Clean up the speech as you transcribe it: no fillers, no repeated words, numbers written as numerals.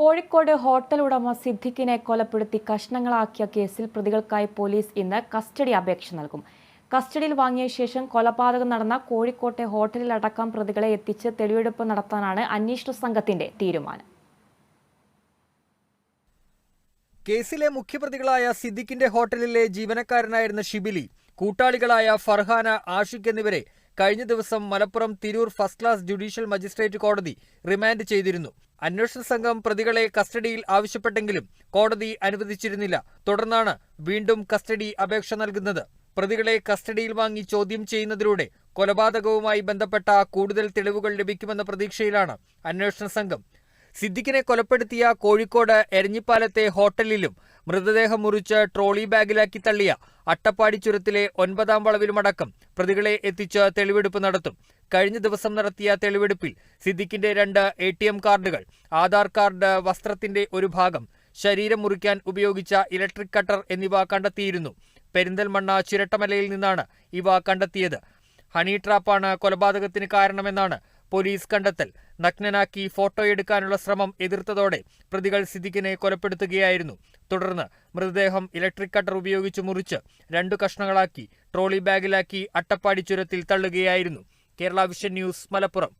Kozhikode hotel ഉടമ സിദ്ദിഖിനെ കൊലപ്പെടുത്തി കഷ്ണങ്ങളാക്കിയ കേസിൽ പ്രതികൾക്കായി പോലീസ് ഇന്ന് കസ്റ്റഡി അപേക്ഷ നൽകും. കസ്റ്റഡിയിൽ വാങ്ങിയ ശേഷം കൊലപാതകം നടന്ന കോഴിക്കോട്ടെ ഹോട്ടലിലടക്കം പ്രതികളെ എത്തിച്ച് തെളിവെടുപ്പ് നടത്താനാണ് അന്വേഷണ സംഘത്തിന്റെ തീരുമാനം. കേസിലെ മുഖ്യപ്രതികളായ സിദ്ദിഖിന്റെ ഹോട്ടലിലെ ജീവനക്കാരനായിരുന്ന ഷിബിലി, കൂട്ടാളികളായ ഫർഹാന, ആഷിഖ് എന്നിവരെ കഴിഞ്ഞ ദിവസം Malappuram Tirur first class judicial magistrate കോടതി റിമാൻഡ് ചെയ്തിരുന്നു. അന്വേഷണ സംഘം പ്രതികളെ കസ്റ്റഡിയിൽ ആവശ്യപ്പെട്ടെങ്കിലും കോടതി അനുവദിച്ചിരുന്നില്ല. തുടർന്നാണ് വീണ്ടും കസ്റ്റഡി അപേക്ഷ നൽകുന്നത്. പ്രതികളെ കസ്റ്റഡിയിൽ വാങ്ങി ചോദ്യം ചെയ്യുന്നതിലൂടെ കൊലപാതകവുമായി ബന്ധപ്പെട്ട കൂടുതൽ തെളിവുകൾ ലഭിക്കുമെന്ന പ്രതീക്ഷയിലാണ് അന്വേഷണ സംഘം. സിദ്ദിഖിനെ കൊലപ്പെടുത്തിയ കോഴിക്കോട് എരഞ്ഞിപ്പാലത്തെ ഹോട്ടലിലും മൃതദേഹം മുറിച്ച് ട്രോളി ബാഗിലാക്കി തള്ളിയ അട്ടപ്പാടി ചുരത്തിലെ 9-ാം വളവിലുമടക്കം പ്രതികളെ എത്തിച്ച് തെളിവെടുപ്പ് നടത്തും. കഴിഞ്ഞ ദിവസം നടത്തിയ തെളിവെടുപ്പിൽ സിദ്ദിഖിന്റെ 2 ATM കാർഡുകൾ, ആധാർ കാർഡ്, വസ്ത്രത്തിന്റെ ഒരു ഭാഗം, ശരീരം മുറിക്കാൻ ഉപയോഗിച്ച ഇലക്ട്രിക് കട്ടർ എന്നിവ കണ്ടെത്തിയിരുന്നു. പെരിന്തൽമണ്ണ ചിരട്ടമലയിൽ നിന്നാണ് ഇവ കണ്ടെത്തിയത്. ഹണി ട്രാപ്പാണ് കൊലപാതകത്തിന് കാരണമെന്നാണ് പോലീസ് കണ്ടെത്തൽ. നഗ്നനാക്കി ഫോട്ടോയെടുക്കാനുള്ള ശ്രമം എതിർത്തതോടെ പ്രതികൾ സിദ്ദിഖിനെ കൊലപ്പെടുത്തുകയായിരുന്നു. തുടർന്ന് മൃതദേഹം ഇലക്ട്രിക് കട്ടർ ഉപയോഗിച്ച് മുറിച്ച് 2 കഷ്ണങ്ങളാക്കി ട്രോളി ബാഗിലാക്കി അട്ടപ്പാടി ചുരത്തിൽ തള്ളുകയായിരുന്നു. Kerala vision news, Malappuram.